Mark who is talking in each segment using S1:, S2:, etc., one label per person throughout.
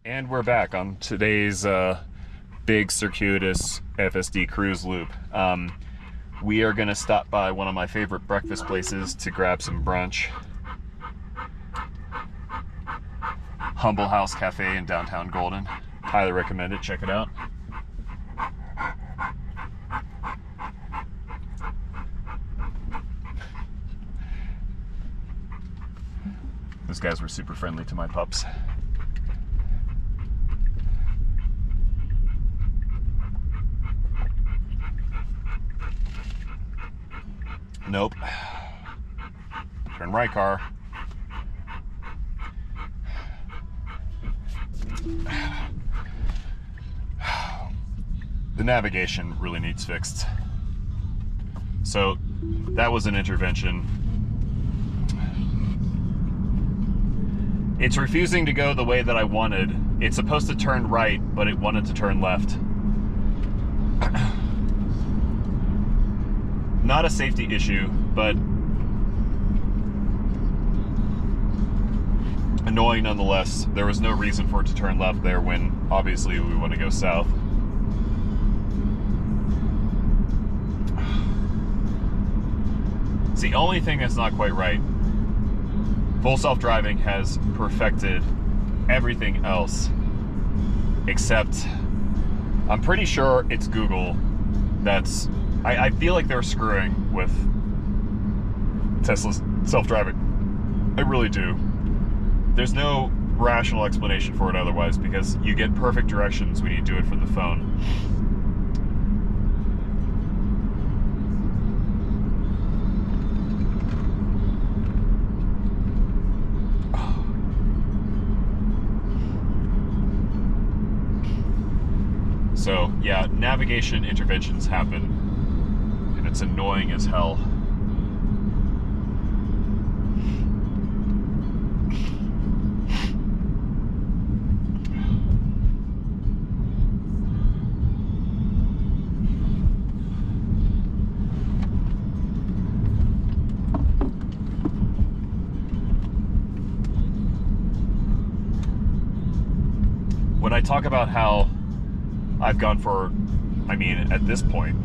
S1: And we're back on today's big circuitous FSD cruise loop. We are going to stop by one of my favorite breakfast places to grab some brunch. Humble House Cafe in downtown Golden. Highly recommend it. Check it out. Those guys were super friendly to my pups. Nope. Turn right, car. The navigation really needs fixed. So that was an intervention. It's refusing to go the way that I wanted. It's supposed to turn right, but it wanted to turn left. Not a safety issue, but annoying nonetheless. There was no reason for it to turn left there when obviously we want to go south. It's the only thing that's not quite right. Full self-driving has perfected everything else, except I'm pretty sure it's Google that's... I feel like they're screwing with Tesla's self-driving. I really do. There's no rational explanation for it otherwise, because you get perfect directions when you do it from the phone. So yeah, navigation interventions happen. It's annoying as hell. When I talk about how I've gone for, I mean, at this point,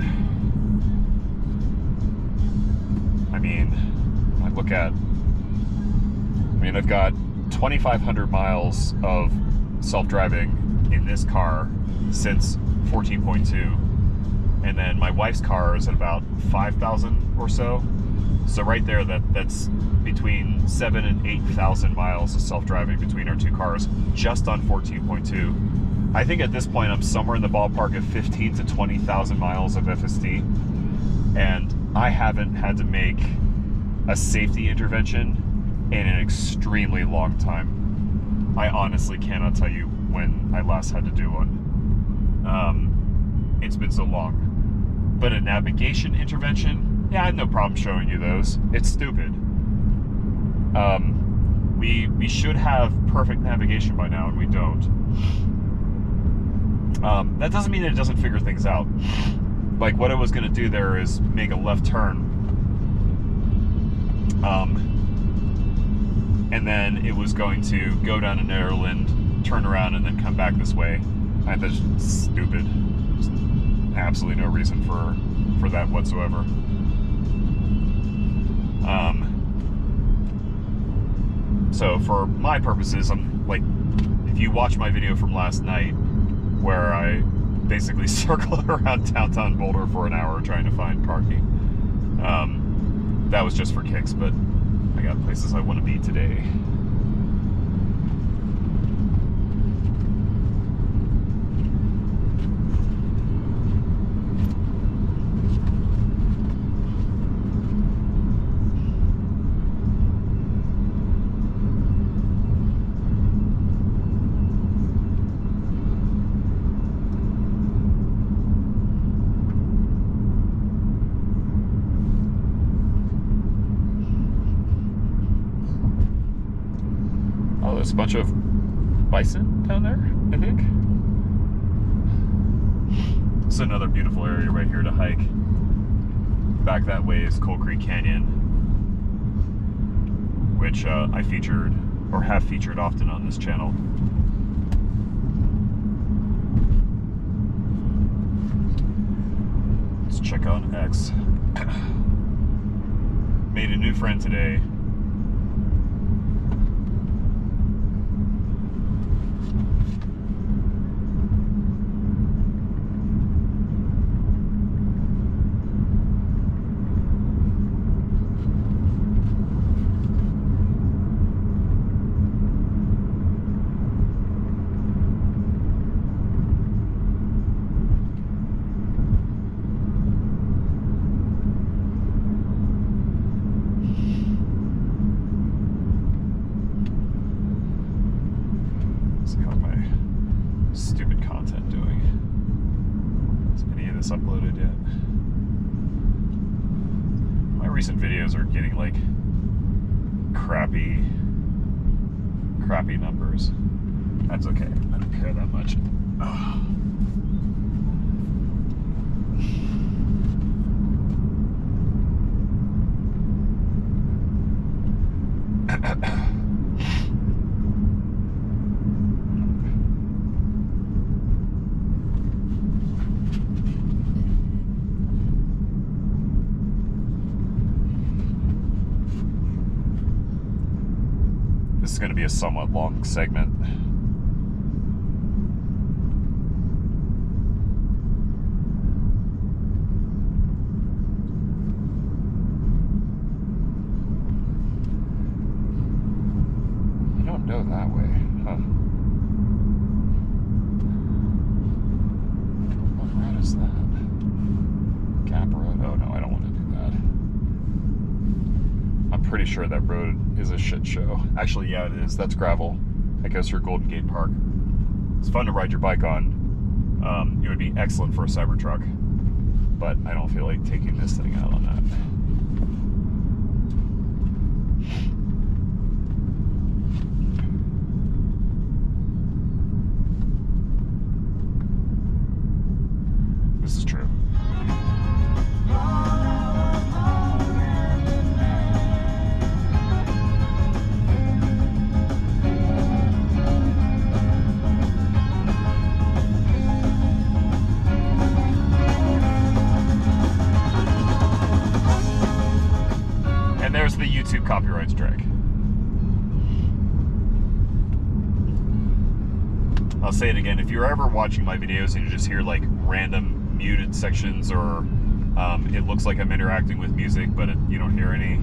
S1: I've got 2,500 miles of self-driving in this car since 14.2, and then my wife's car is at about 5,000 or so. So right there, that's between 7,000 and 8,000 miles of self-driving between our two cars, just on 14.2. I think at this point I'm somewhere in the ballpark of 15,000 to 20,000 miles of FSD, and I haven't had to make a safety intervention in an extremely long time. I honestly cannot tell you when I last had to do one. It's been so long. But a navigation intervention, yeah, I had no problem showing you those. It's stupid. We should have perfect navigation by now, and we don't. That doesn't mean that it doesn't figure things out. Like, what I was going to do there is make a left turn. And then it was going to go down a narrow lane, turn around, and then come back this way. That's just stupid. Just absolutely no reason for that whatsoever. So for my purposes, I'm like, if you watch my video from last night, where I basically circled around downtown Boulder for an hour trying to find parking, that was just for kicks, but I got places I want to be today. There's a bunch of bison down there, I think. This is another beautiful area right here to hike. Back that way is Coal Creek Canyon, which I featured, or have featured often on this channel. check on X. Made a new friend today. Stupid content doing? Is any of this uploaded yet? My recent videos are getting like crappy numbers. That's okay. I don't care that much. This is going to be a somewhat long segment. I don't know that way, huh? What road is that? Gap Road? Oh no, I don't want to do that. I'm pretty sure that road is a shit show. Actually, yeah, it is. That's gravel. That goes through Golden Gate Park. It's fun to ride your bike on. It would be excellent for a Cybertruck, but I don't feel like taking this thing out on that. This is true. And there's the YouTube copyright strike. I'll say it again. If you're ever watching my videos and you just hear like random muted sections, or it looks like I'm interacting with music, but you don't hear any,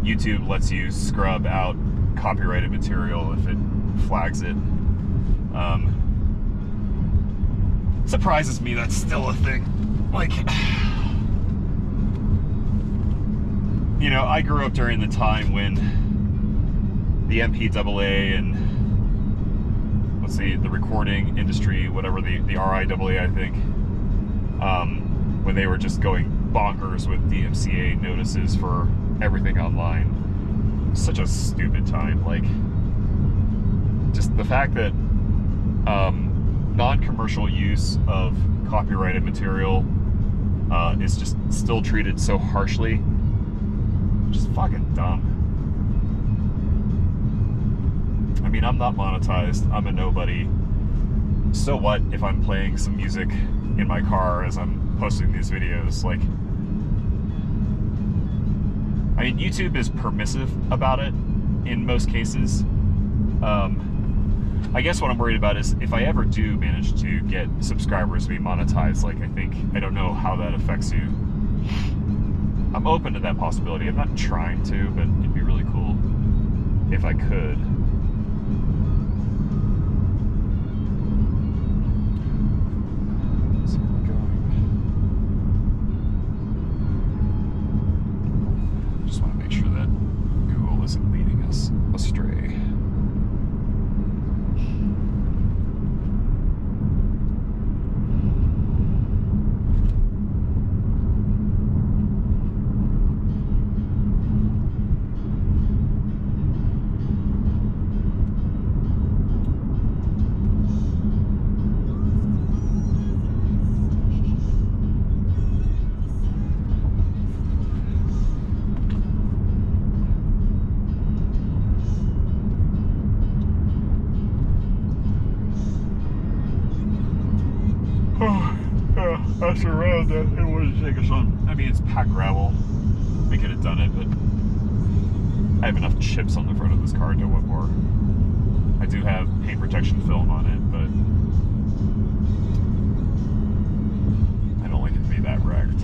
S1: YouTube lets you scrub out copyrighted material if it flags it. Surprises me that's still a thing. Like, you know, I grew up during the time when the MPAA and let's see, the recording industry, whatever, the RIAA, I think, when they were just going bonkers with DMCA notices for everything online. Such a stupid time. Like, just the fact that non-commercial use of copyrighted material is just still treated so harshly. Just fucking dumb. I mean, I'm not monetized. I'm a nobody. So what if I'm playing some music in my car as I'm posting these videos? Like, I mean, YouTube is permissive about it in most cases. I guess what I'm worried about is if I ever do manage to get subscribers to be monetized, like, I don't know how that affects you. I'm open to that possibility. I'm not trying to, but it'd be really cool if I could. So where are we going? Just want to make sure that Google isn't leading us astray. After around that, it would take us on. I mean, it's packed gravel. We could have done it, but I have enough chips on the front of this car to what more. I do have paint protection film on it, but I don't like it to be that wrecked.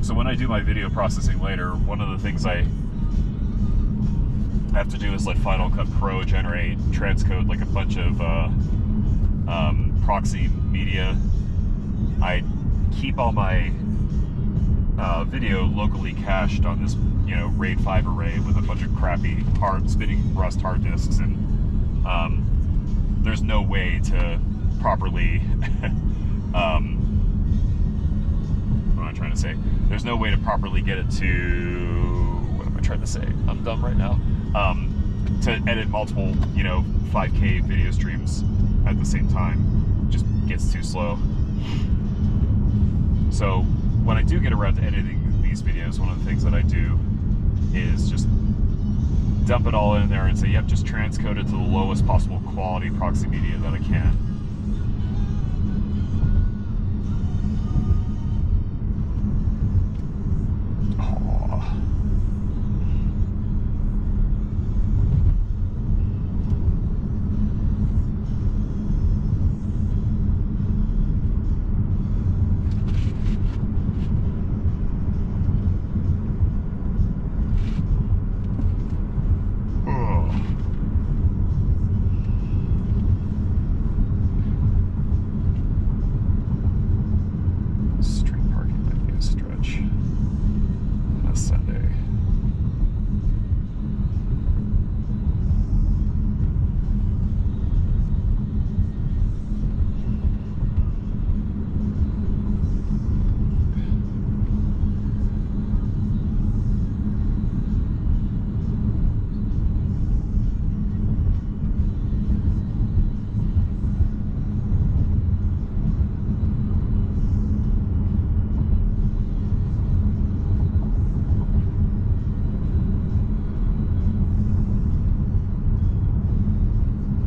S1: So when I do my video processing later, one of the things I have to do is let Final Cut Pro generate, transcode like a bunch of proxy media. I keep all my video locally cached on this, RAID 5 array with a bunch of crappy hard spinning rust hard disks, and there's no way to properly what am I trying to say? There's no way to properly get it to, what am I trying to say? I'm dumb right now. To edit multiple, 5K video streams at the same time just gets too slow. So when I do get around to editing these videos, one of the things that I do is just dump it all in there and say, yep, just transcode it to the lowest possible quality proxy media that I can.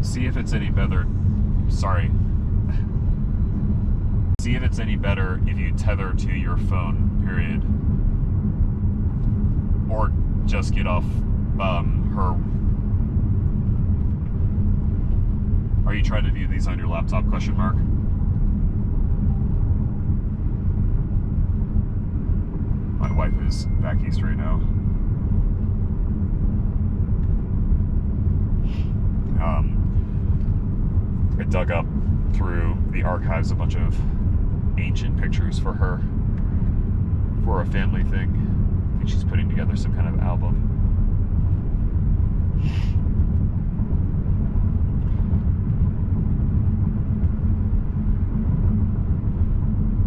S1: See if it's any better. Sorry. See if it's any better if you tether to your phone, period. Or just get off her. Are you trying to view these on your laptop, question mark? My wife is back east right now. I dug up through the archives a bunch of ancient pictures for her for a family thing. I think she's putting together some kind of album.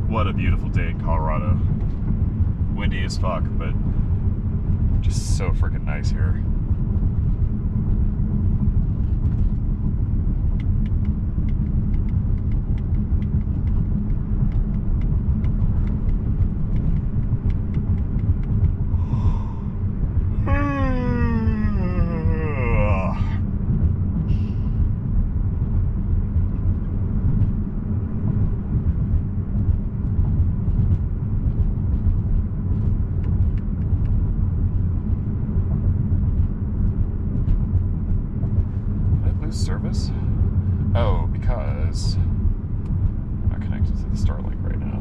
S1: What a beautiful day in Colorado. Windy as fuck, but just so freaking nice here. Service? Oh, because I'm not connected to the Starlink right now.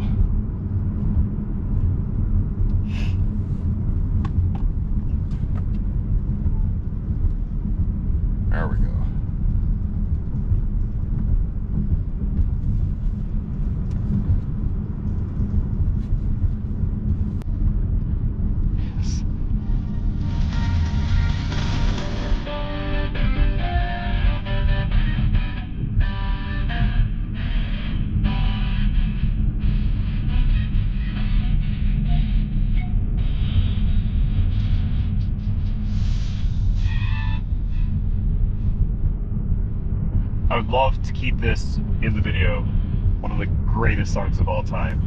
S1: There we go. Yes. I would love to keep this in the video. One of the greatest songs of all time.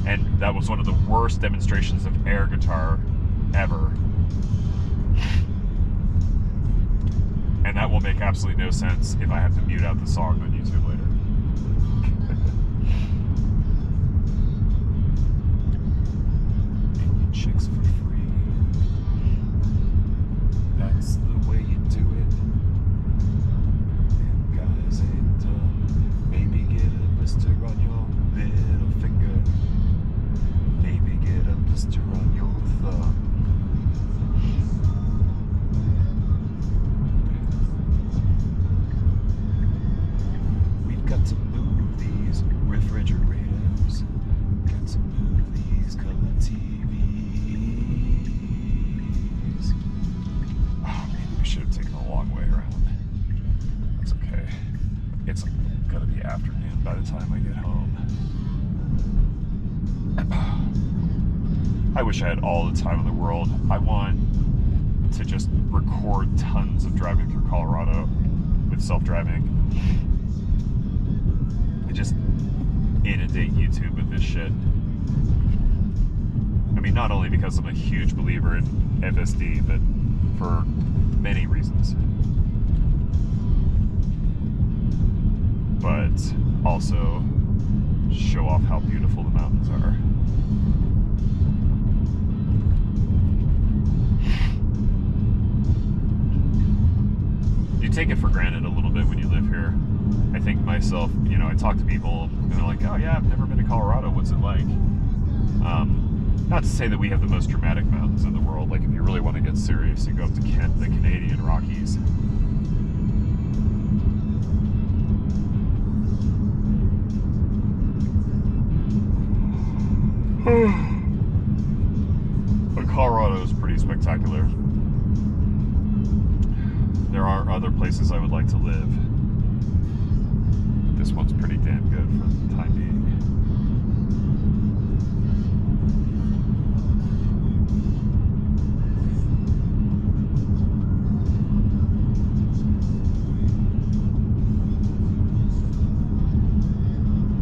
S1: And that was one of the worst demonstrations of air guitar ever. And that will make absolutely no sense if I have to mute out the song on YouTube later. Making chicks for free. That's the way you do it. And guys ain't dumb. Maybe get a blister on your little finger. Maybe get a blister on your thumb. We've got to move these refrigerators. Got to move these color TVs. Oh, maybe we should have taken a long way around. That's okay. It's gonna be afternoon by the time I get home. I wish I had all the time in the world. I want to just record tons of driving through Colorado with self-driving. And just inundate YouTube with this shit. I mean, not only because I'm a huge believer in FSD, but for many reasons. But also show off how beautiful the mountains are. You take it for granted a little bit when you live here. I think myself, you know, I talk to people and they're like, oh yeah, I've never been to Colorado, what's it like? Not to say that we have the most dramatic mountains in the world. Like if you really want to get serious, you go up to the Canadian Rockies. But Colorado is pretty spectacular. There are other places I would like to live. This one's pretty damn good for the time being.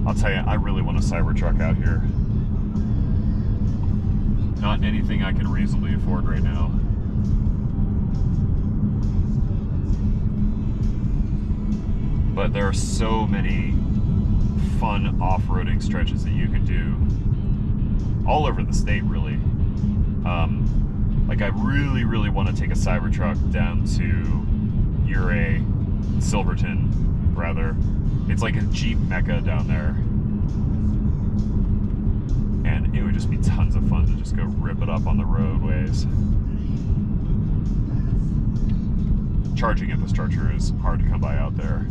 S1: I'll tell you, I really want a Cybertruck out here. Not anything I can reasonably afford right now. But there are so many fun off-roading stretches that you can do all over the state, really. Like I really, really want to take a Cybertruck down to Ouray, Silverton, rather. It's like a Jeep mecca down there. And it would just be tons of fun to just go rip it up on the roadways. Charging infrastructure is hard to come by out there.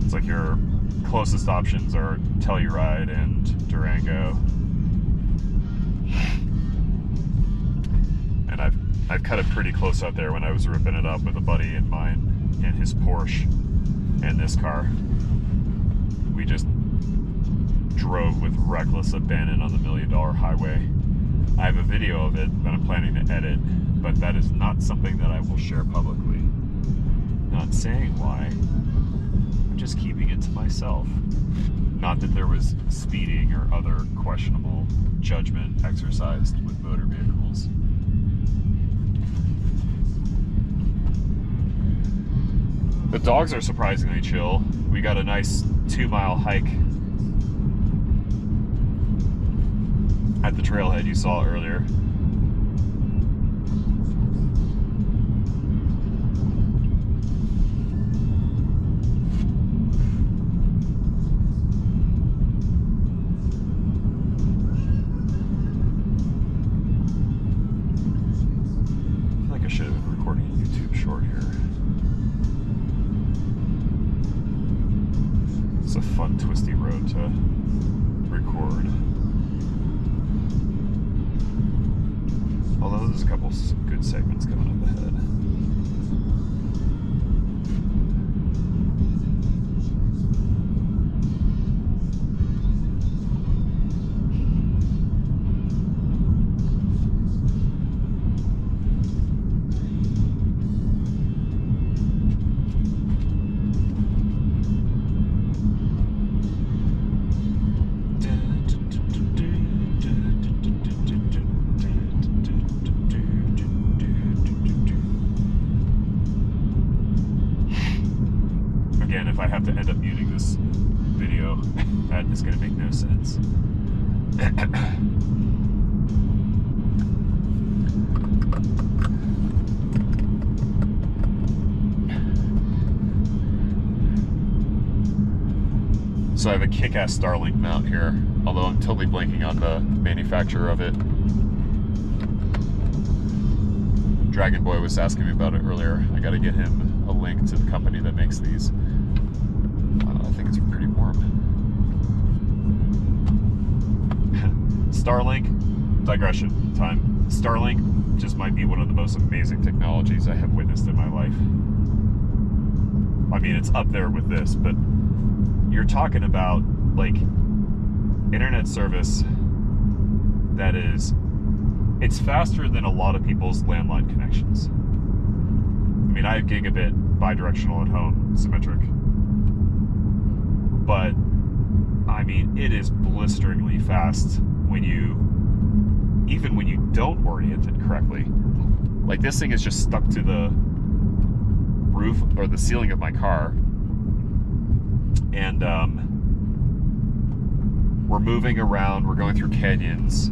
S1: It's like your closest options are Telluride and Durango. And I've cut it pretty close out there when I was ripping it up with a buddy of mine and his Porsche and this car. We just drove with reckless abandon on the $1 Million Highway. I have a video of it that I'm planning to edit, but that is not something that I will share publicly. Not saying why. I'm just keeping it to myself. Not that there was speeding or other questionable judgment exercised with motor vehicles. The dogs are surprisingly chill. We got a nice 2-mile hike at the trailhead you saw earlier. I feel like I should have been recording a YouTube short here. It's a fun, twisty road to record. Although there's a couple good segments coming up ahead. this video. That is going to make no sense. So I have a kick-ass Starlink mount here, although I'm totally blanking on the manufacturer of it. Dragon Boy was asking me about it earlier. I gotta get him a link to the company that makes these. I think it's pretty warm. Starlink, digression time. Starlink just might be one of the most amazing technologies I have witnessed in my life. I mean, it's up there with this, but you're talking about like internet service that is, it's faster than a lot of people's landline connections. I mean, I have gigabit bi-directional at home, symmetric, but I mean, it is blisteringly fast when even when you don't orient it correctly. Like, this thing is just stuck to the roof or the ceiling of my car, and we're moving around, we're going through canyons.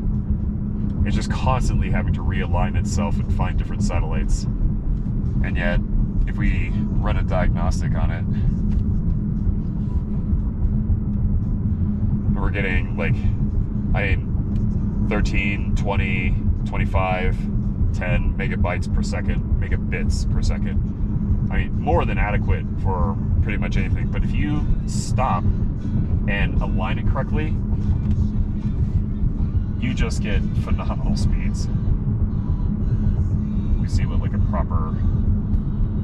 S1: It's just constantly having to realign itself and find different satellites. And yet, if we run a diagnostic on it, we're getting like, 13, 20, 25, 10 megabytes per second, megabits per second. I mean, more than adequate for pretty much anything. But if you stop and align it correctly, you just get phenomenal speeds. We see what like a proper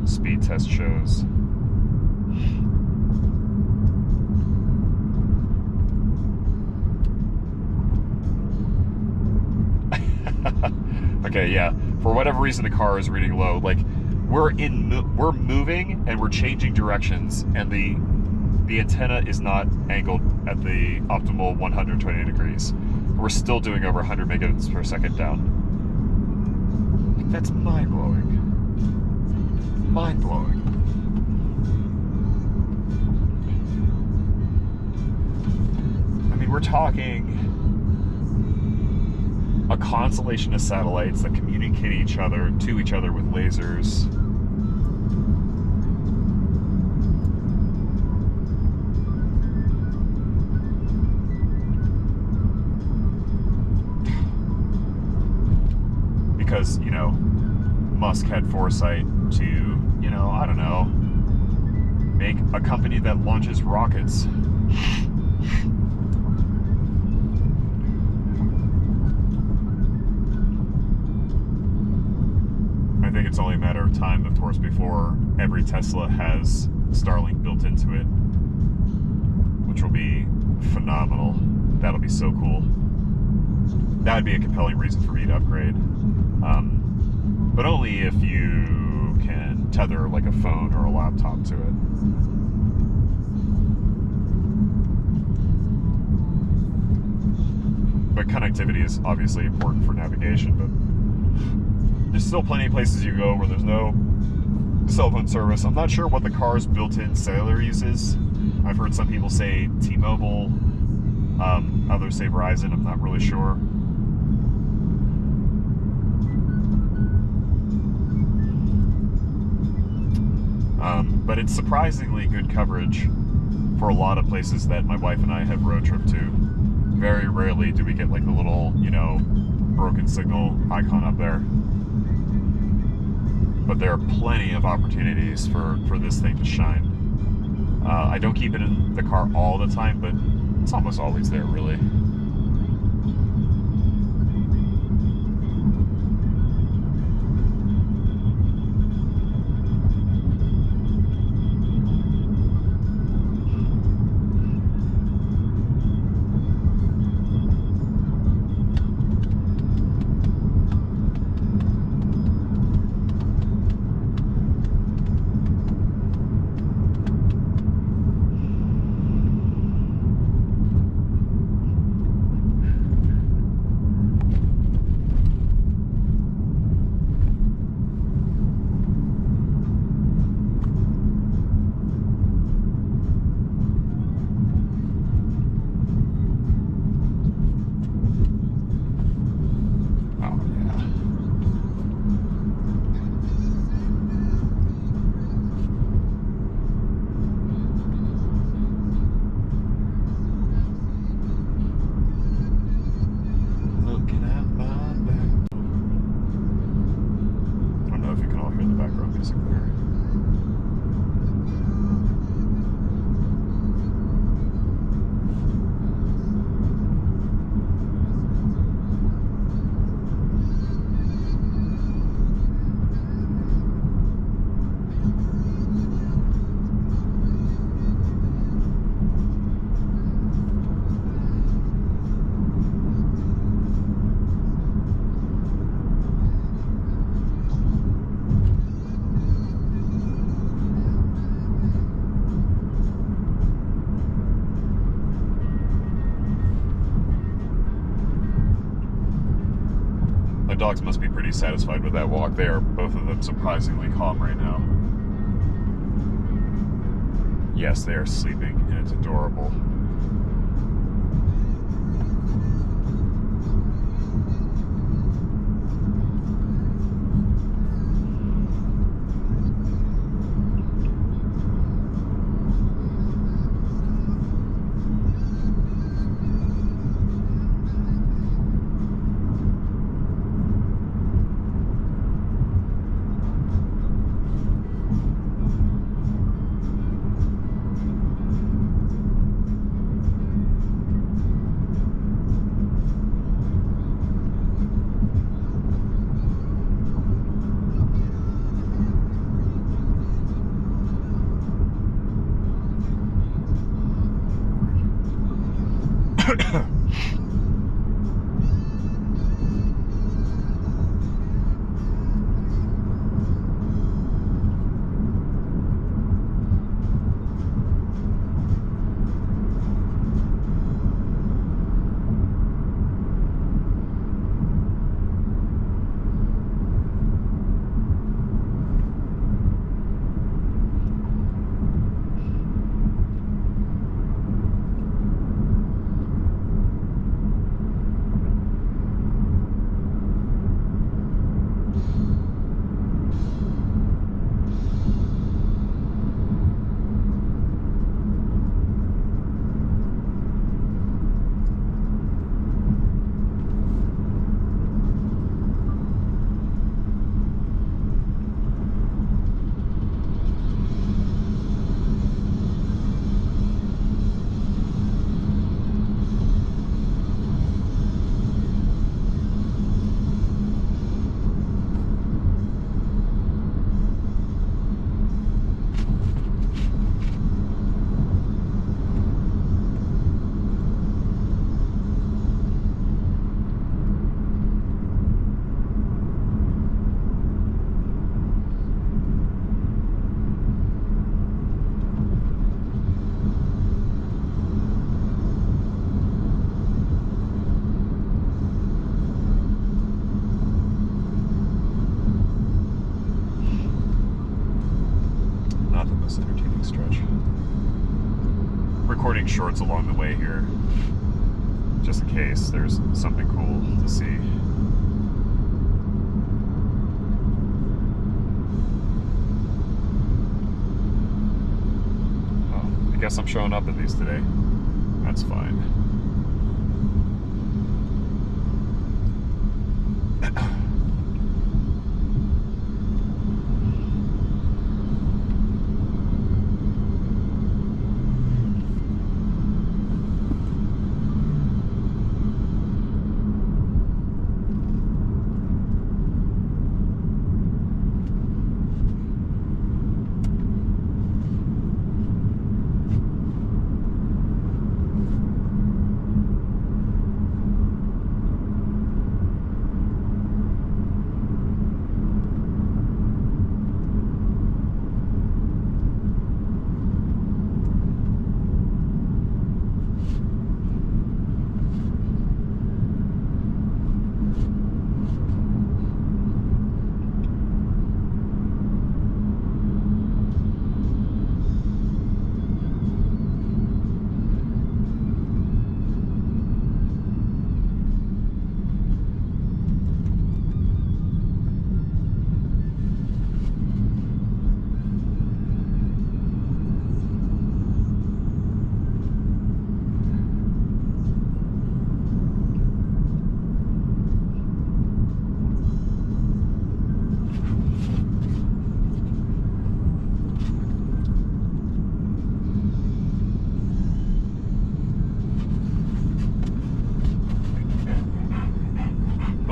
S1: speed test shows. Okay, yeah. For whatever reason, the car is reading low. Like, we're moving and we're changing directions, and the antenna is not angled at the optimal 120 degrees. We're still doing over 100 megabits per second down. Like, that's mind-blowing. Mind-blowing. I mean, we're talking a constellation of satellites that communicate to each other with lasers. Because, you know, Musk had foresight to, you know, I don't know, make a company that launches rockets. I think it's only a matter of time, of course, before every Tesla has Starlink built into it, which will be phenomenal. That'll be so cool. That would be a compelling reason for me to upgrade. But only if you can tether like a phone or a laptop to it. But connectivity is obviously important for navigation, but there's still plenty of places you go where there's no cell phone service. I'm not sure what the car's built-in cellular use is. I've heard some people say T-Mobile, others say Verizon. I'm not really sure. But it's surprisingly good coverage for a lot of places that my wife and I have road trip to. Very rarely do we get like the little, you know, broken signal icon up there. But there are plenty of opportunities for this thing to shine. I don't keep it in the car all the time, but it's almost always there, really. dogs must be pretty satisfied with that walk. They are, both of them, surprisingly calm right now. Yes, they are sleeping, and it's adorable. Recording shorts along the way here, just in case there's something cool to see. Oh, I guess I'm showing up in these today. That's fine.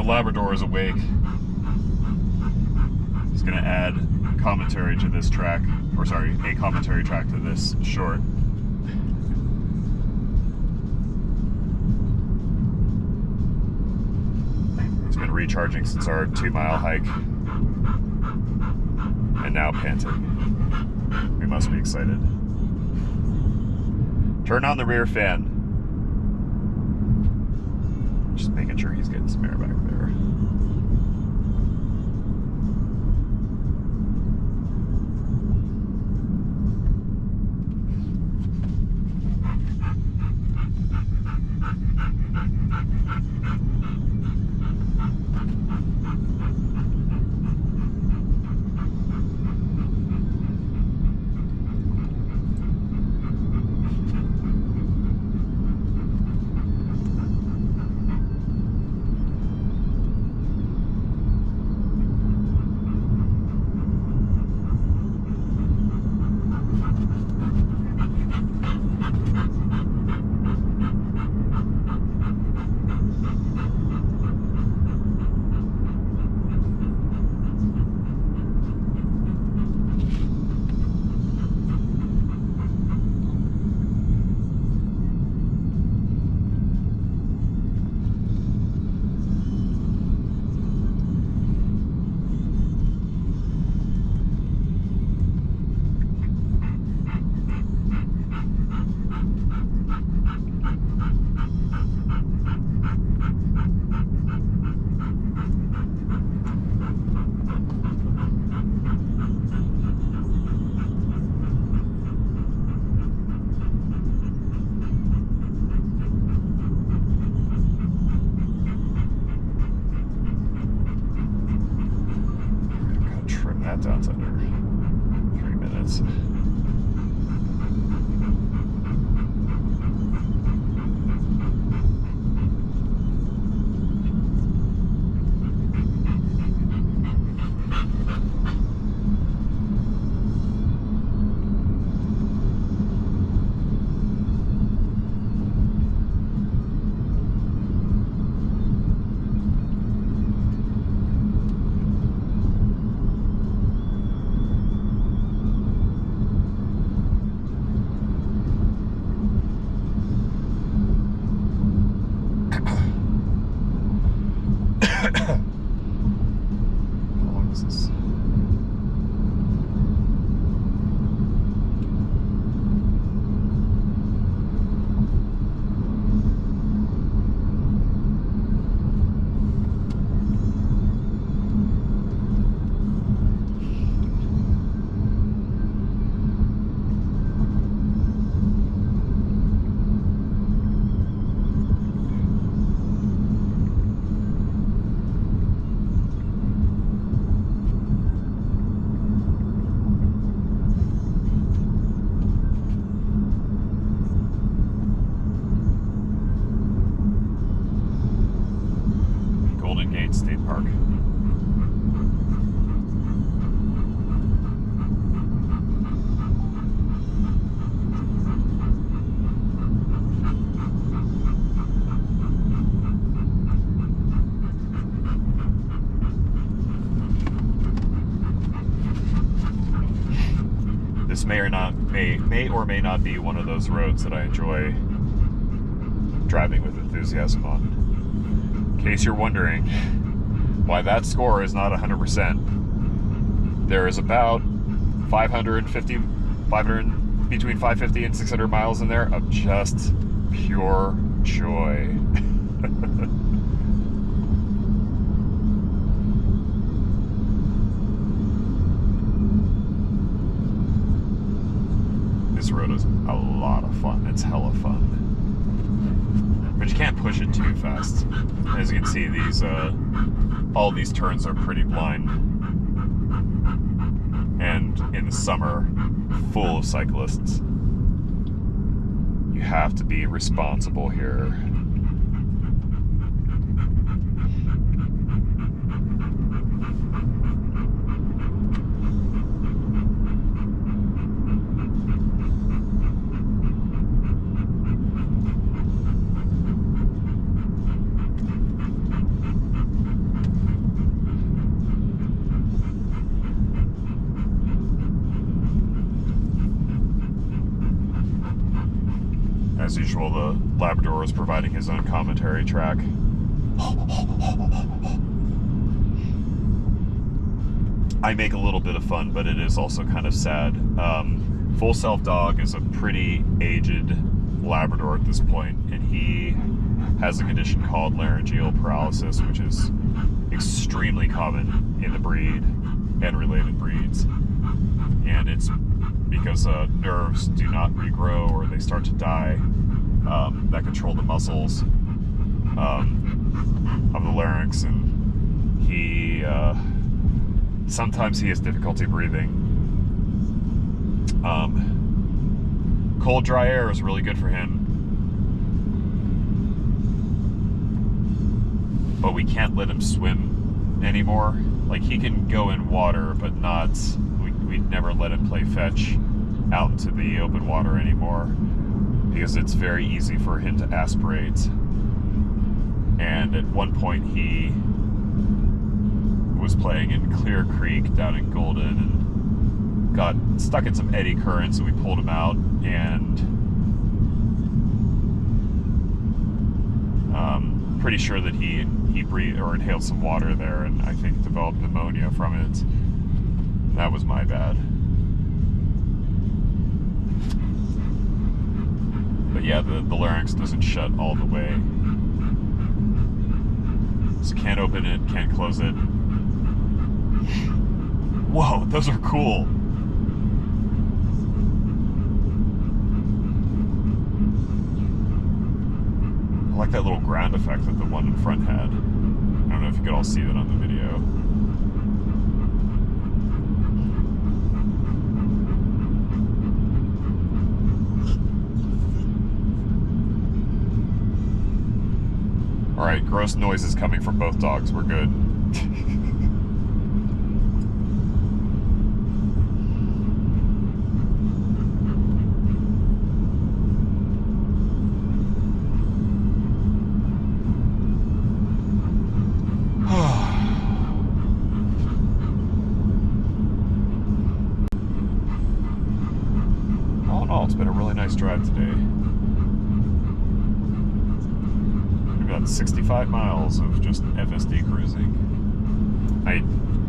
S1: Labrador is awake. He's going to add commentary to this track, or sorry, a commentary track to this short. He's been recharging since our 2-mile hike, and now panting. We must be excited. Turn on the rear fan. Just making sure he's getting some air back there. sounds under 3 minutes. State Park. This may or may not be one of those roads that I enjoy driving with enthusiasm on. In case you're wondering why that score is not 100%, there is about between 550 and 600 miles in there of just pure joy. This road is a lot of fun. It's hella fun. But you can't push it too fast. As you can see, these all these turns are pretty blind. And in the summer, full of cyclists. You have to be responsible here. As usual, the Labrador is providing his own commentary track. I make a little bit of fun, but it is also kind of sad. Full Self Dog is a pretty aged Labrador at this point, and he has a condition called laryngeal paralysis, which is extremely common in the breed and related breeds. And it's because nerves do not regrow or they start to die that control the muscles of the larynx, and he sometimes he has difficulty breathing. Cold, dry air is really good for him, but we can't let him swim anymore. Like, he can go in water, but not, we'd never let him play fetch out into the open water anymore, because it's very easy for him to aspirate. And at one point he was playing in Clear Creek down in Golden and got stuck in some eddy currents, and we pulled him out, and pretty sure that he breathed or inhaled some water there, and I think developed pneumonia from it. That was my bad. But yeah, the larynx doesn't shut all the way. So can't open it, can't close it. Whoa, those are cool. I like that little ground effect that the one in front had. I don't know if you could all see that on the video. Alright, gross noises coming from both dogs. We're good. All in all, it's been a really nice drive today. We've got 65 miles of just FSD cruising. I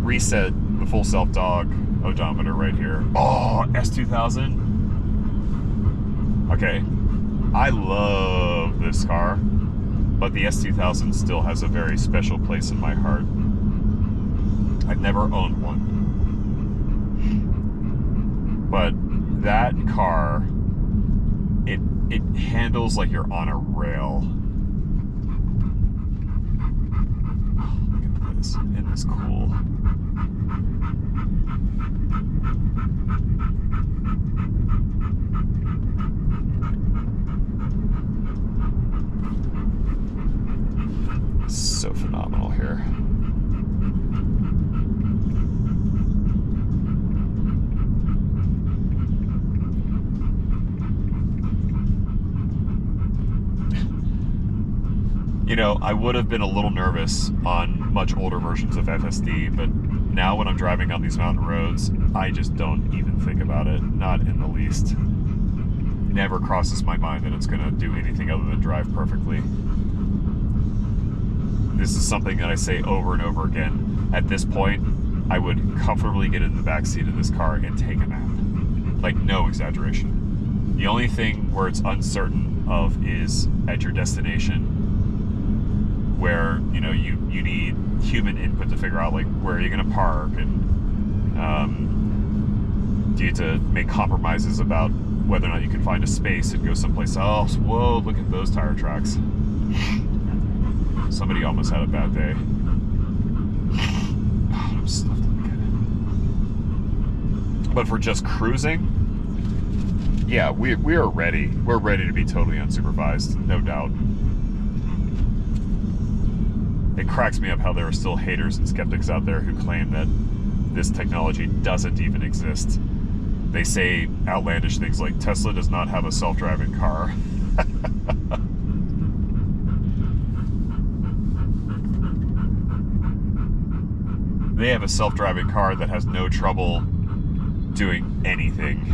S1: reset the full self-dog odometer right here. Oh, S2000. Okay, I love this car, but the S2000 still has a very special place in my heart. I've never owned one, but that car, it handles like you're on a rail. Oh, look at this. Isn't this cool? So phenomenal here. You know, I would have been a little nervous on much older versions of FSD, but now when I'm driving on these mountain roads, I just don't even think about it, not in the least. Never crosses my mind that it's going to do anything other than drive perfectly. This is something that I say over and over again. At this point, I would comfortably get in the backseat of this car and take a nap. Like, no exaggeration. The only thing where it's uncertain of is at your destination, where, you know, you need human input to figure out, like, where are you going to park, and do you have to make compromises about whether or not you can find a space and go someplace else. Whoa, look at those tire tracks. Somebody almost had a bad day. Oh, I'm stuffed again. But for just cruising, yeah, we are ready. We're ready to be totally unsupervised, no doubt. It cracks me up how there are still haters and skeptics out there who claim that this technology doesn't even exist. They say outlandish things like, Tesla does not have a self-driving car. They have a self-driving car that has no trouble doing anything.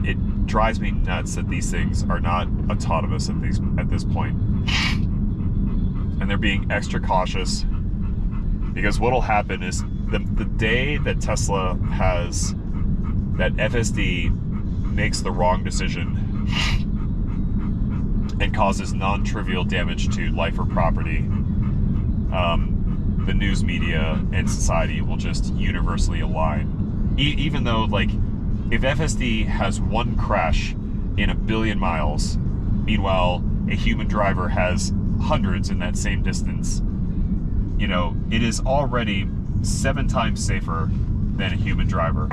S1: It drives me nuts that these things are not autonomous at this point. And they're being extra cautious, because what'll happen is the day that Tesla has, that FSD makes the wrong decision and causes non-trivial damage to life or property, the news media and society will just universally align. Even though, like, if FSD has one crash in 1 billion miles, meanwhile a human driver has hundreds in that same distance, you know, it is already 7 times safer than a human driver.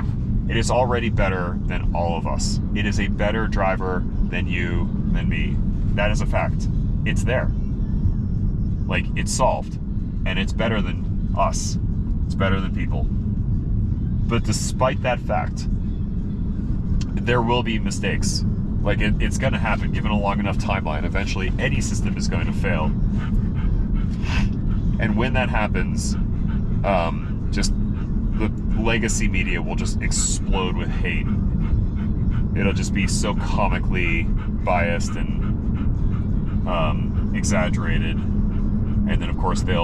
S1: It is already better than all of us. It is a better driver than you, than me. That is a fact. It's there. Like, it's solved. And it's better than us. It's better than people. But despite that fact, there will be mistakes. Like, it's going to happen. Given a long enough timeline, eventually any system is going to fail. And when that happens, just the legacy media will just explode with hate. It'll just be so comically biased and exaggerated. And then, of course, that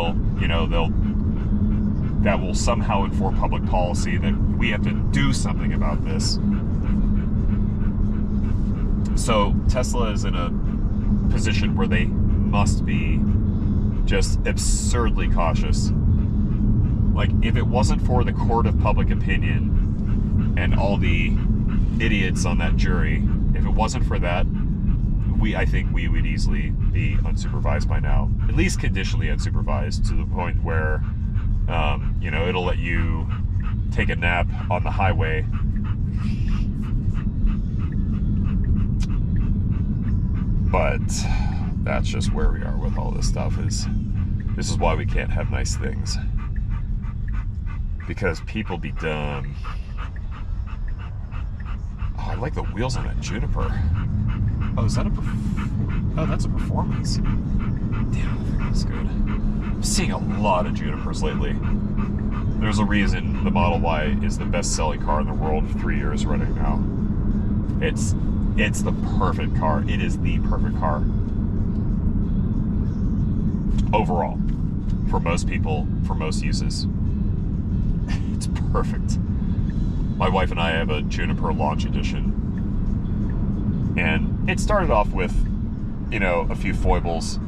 S1: will somehow inform public policy that we have to do something about this. So Tesla is in a position where they must be just absurdly cautious. Like, if it wasn't for the court of public opinion and all the idiots on that jury, if it wasn't for that, I think we would easily be unsupervised by now. At least conditionally unsupervised, to the point where, it'll let you take a nap on the highway. But that's just where we are with all this stuff. This is why we can't have nice things, because people be dumb. Oh, I like the wheels on that Juniper. Oh, is that oh, that's a performance. Damn, that's good. I'm seeing a lot of Junipers lately. There's a reason the Model Y is the best-selling car in the world 3 years running now. It's the perfect car. It is the perfect car. Overall. For most people, for most uses. It's perfect. My wife and I have a Juniper Launch Edition. And it started off with, you know, a few foibles.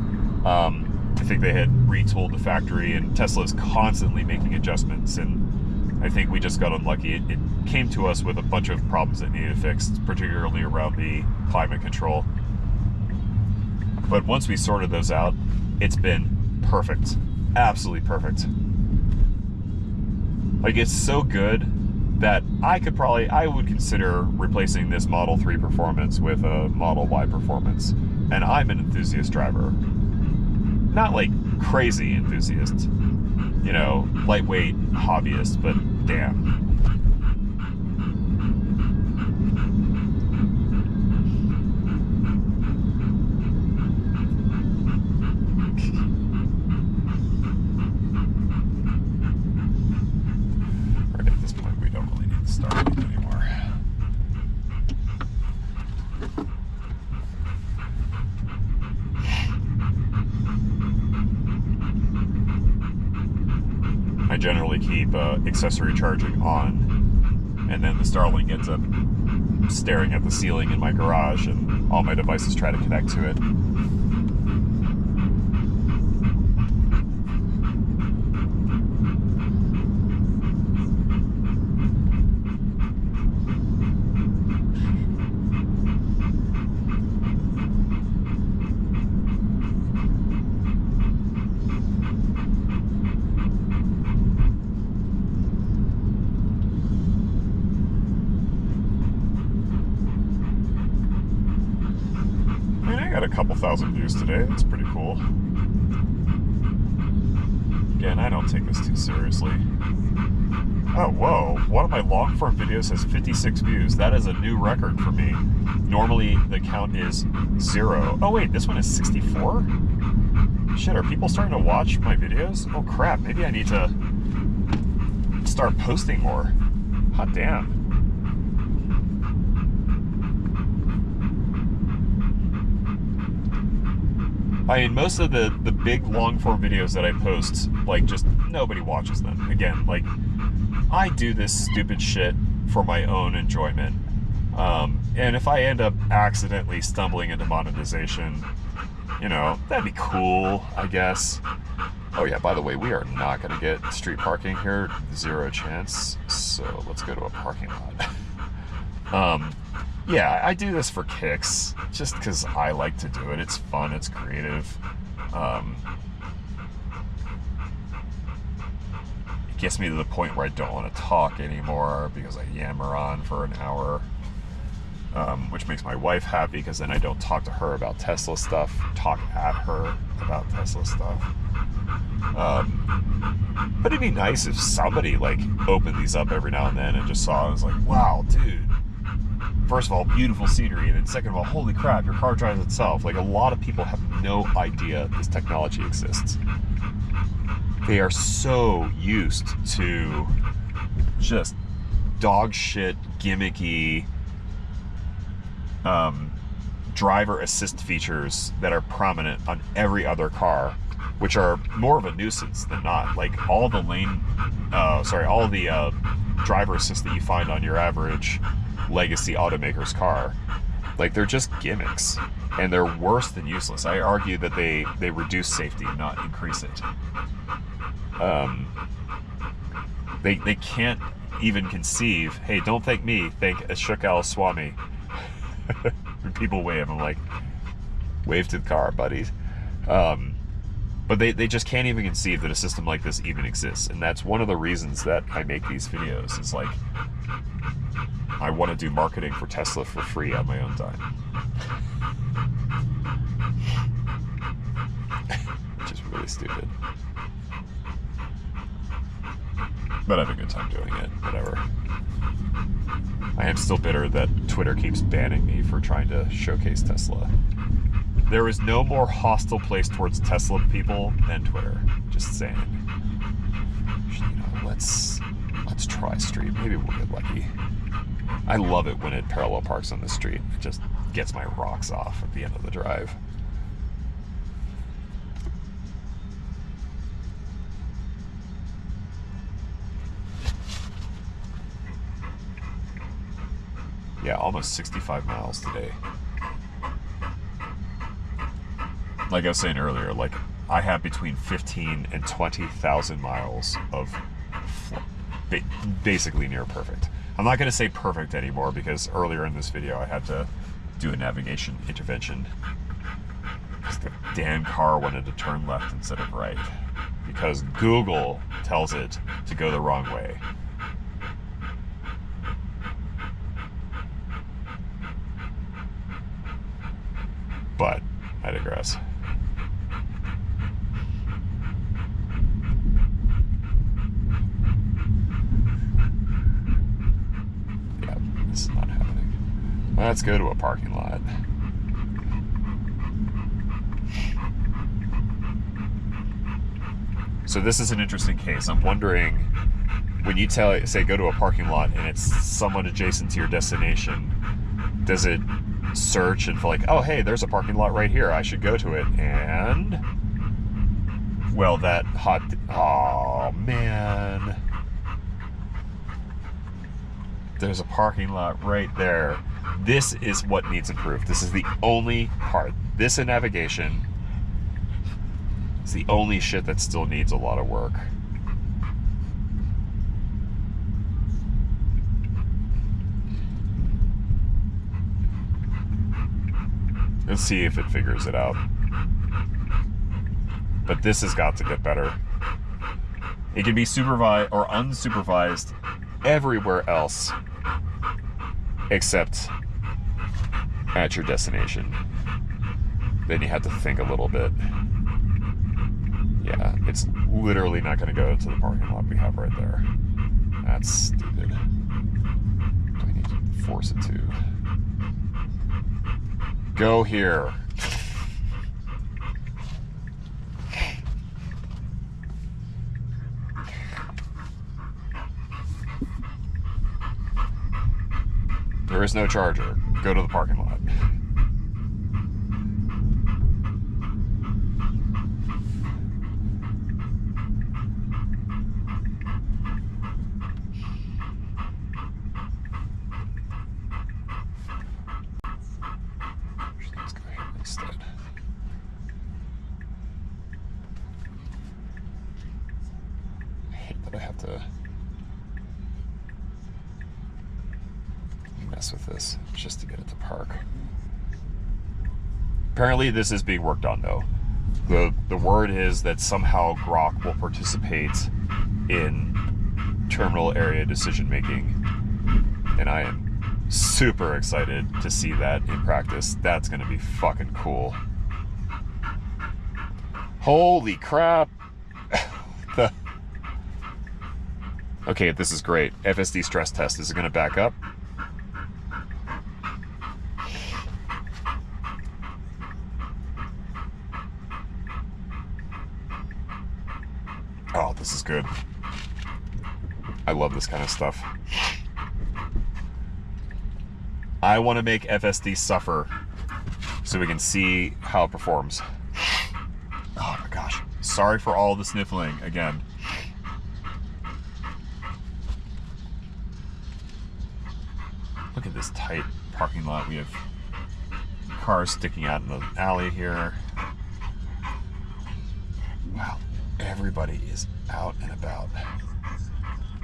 S1: I think they had retooled the factory, and Tesla is constantly making adjustments, and I think we just got unlucky. It came to us with a bunch of problems that needed fixed, particularly around the climate control. But once we sorted those out, it's been perfect. Absolutely perfect. Like, it's so good that I would consider replacing this Model 3 Performance with a Model Y Performance. And I'm an enthusiast driver. Not like crazy enthusiast, you know, lightweight hobbyist, but damn. Right at this point, we don't really need to start it anymore. I generally keep accessory charging on, and then the Starlink ends up staring at the ceiling in my garage, and all my devices try to connect to it. A couple thousand views today. That's pretty cool. Again, I don't take this too seriously. Oh, whoa. One of my long form videos has 56 views. That is a new record for me. Normally, the count is 0. Oh, wait, this one is 64? Shit, are people starting to watch my videos? Oh, crap. Maybe I need to start posting more. Hot damn. I mean, most of the big long-form videos that I post, like, just nobody watches them. Again, like, I do this stupid shit for my own enjoyment. And if I end up accidentally stumbling into monetization, you know, that'd be cool, I guess. Oh yeah, by the way, we are not going to get street parking here. 0 chance. So let's go to a parking lot. Yeah, I do this for kicks, just because I like to do it. It's fun, it's creative. It gets me to the point where I don't want to talk anymore because I yammer on for an hour, which makes my wife happy because then I don't talk to her about Tesla stuff, talk at her about Tesla stuff. But it'd be nice if somebody, like, opened these up every now and then and just saw it and was like, wow, dude. First of all, beautiful scenery, and then second of all, holy crap, your car drives itself. Like, a lot of people have no idea this technology exists. They are so used to just dog shit, gimmicky driver assist features that are prominent on every other car, which are more of a nuisance than not. Like, all the driver assist that you find on your average legacy automaker's car, like, they're just gimmicks, and they're worse than useless. I argue that they reduce safety, not increase it. They can't even conceive, hey, don't thank me, thank Ashok Swami. People wave, I'm like, wave to the car, buddies. But they just can't even conceive that a system like this even exists, and that's one of the reasons that I make these videos. It's like, I want to do marketing for Tesla for free on my own time. But I have a good time doing it, whatever. I am still bitter that Twitter keeps banning me for trying to showcase Tesla. There is no more hostile place towards Tesla people than Twitter. Just saying. You know, let's try street. Maybe we'll get lucky. I love it when it parallel parks on the street. It just gets my rocks off at the end of the drive. Yeah, almost 65 miles today. Like I was saying earlier, like I have between 15 and 20,000 miles of basically near perfect. I'm not going to say perfect anymore because earlier in this video I had to do a navigation intervention because the damn car wanted to turn left instead of right because Google tells it to go the wrong way. But I digress. Yeah, this is not happening. Let's go to a parking lot. So this is an interesting case. I'm wondering, when you say go to a parking lot and it's somewhat adjacent to your destination, does it search and feel like, oh hey, there's a parking lot right here, I should go to it, and well, that hot, oh man, there's a parking lot right there. This is what needs improved. This is the only part. This and navigation is the only shit that still needs a lot of work. Let's see if it figures it out. But this has got to get better. It can be supervised or unsupervised everywhere else except at your destination. Then you have to think a little bit. Yeah, it's literally not going to go to the parking lot we have right there. That's stupid. Do I need to force it to? Go here. There is no charger. Go to the parking lot. Let's go here instead. I hate that I have to mess with this just to get it to park. Apparently this is being worked on though. The word is that somehow Grok will participate in terminal area decision making, and I am super excited to see that in practice. That's gonna be fucking cool. Holy crap. Okay, this is great. FSD stress test. Is it gonna back up? Oh, this is good. I love this kind of stuff. I want to make FSD suffer so we can see how it performs. Oh my gosh. Sorry for all the sniffling again. Look at this tight parking lot. We have cars sticking out in the alley here. Wow. Everybody is out and about.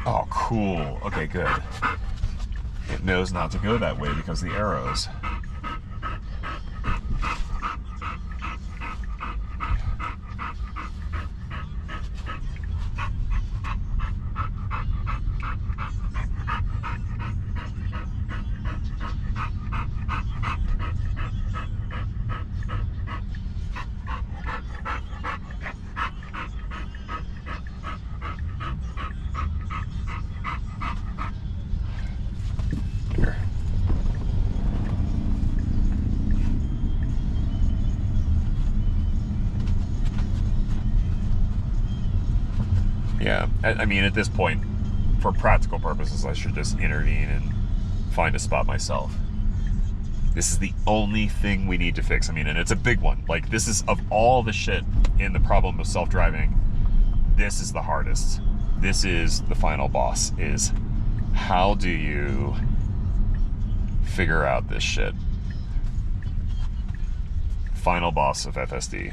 S1: Oh, cool. Okay, good. It knows not to go that way because of the arrows. Yeah, I mean, at this point, for practical purposes, I should just intervene and find a spot myself. This is the only thing we need to fix. I mean, and it's a big one. Like, this is, of all the shit in the problem of self-driving, this is the hardest. This is the final boss, is how do you figure out this shit? Final boss of FSD.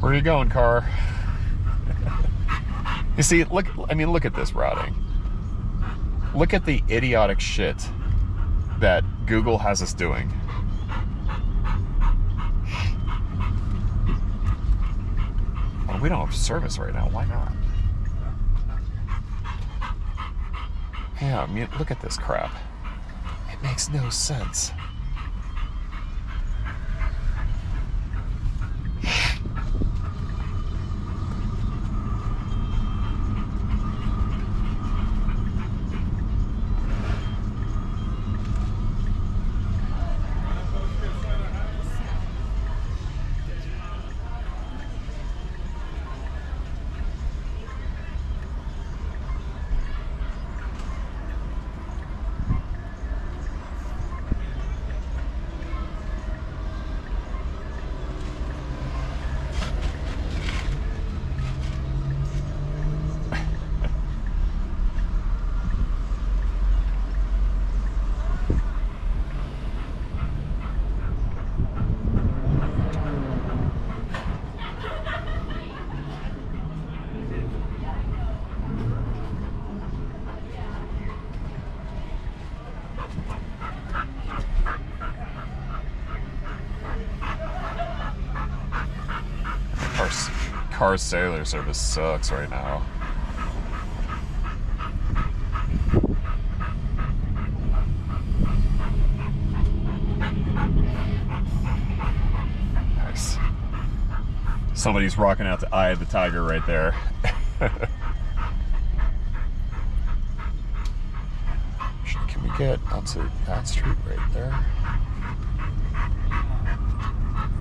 S1: Where are you going, car? You see, look at this routing. Look at the idiotic shit that Google has us doing. Well, we don't have service right now. Why not? Yeah, I mean, look at this crap. It makes no sense. Car cellular service sucks right now. Nice. Somebody's rocking out the Eye of the Tiger right there. Can we get onto that street right there?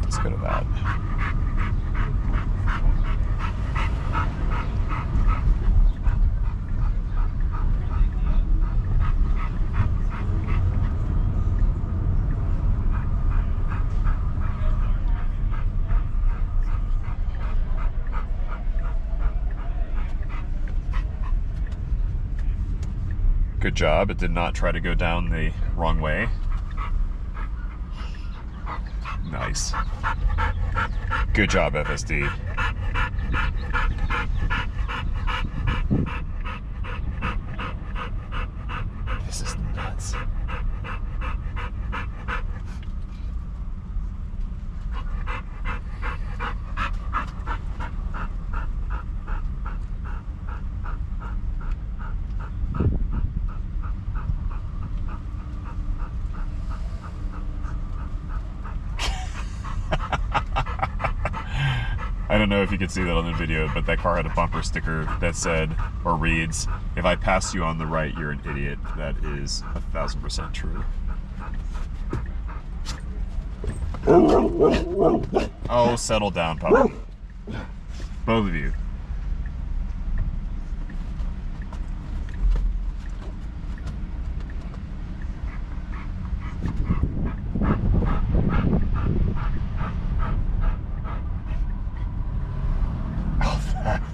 S1: Let's go to that. Good job. It did not try to go down the wrong way. Nice. Good job, FSD. This is nuts. I don't know if you could see that on the video, but that car had a bumper sticker that said, or reads, "If I pass you on the right, you're an idiot." That is 1,000% true. Oh, settle down, pup. Both of you.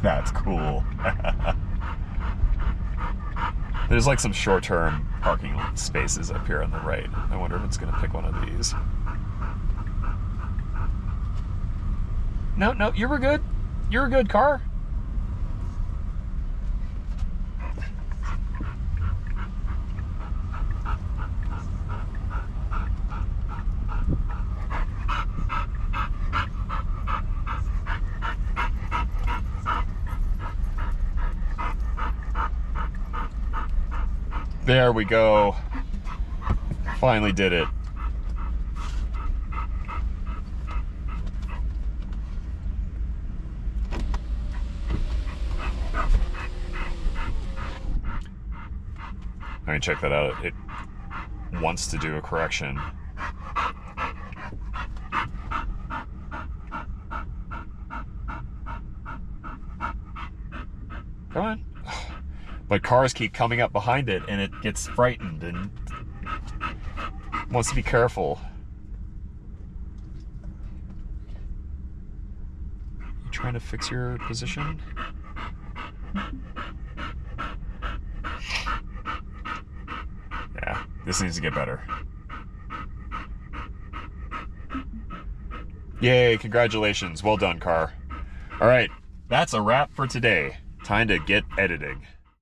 S1: That's cool. There's like some short-term parking spaces up here on the right. I wonder if it's going to pick one of these. No, you were good. You're a good car. There we go. Finally did it. I mean, check that out. It wants to do a correction. Come on. But cars keep coming up behind it and it gets frightened and wants to be careful. You trying to fix your position? Yeah, this needs to get better. Yay, congratulations. Well done, car. All right, that's a wrap for today. Time to get editing.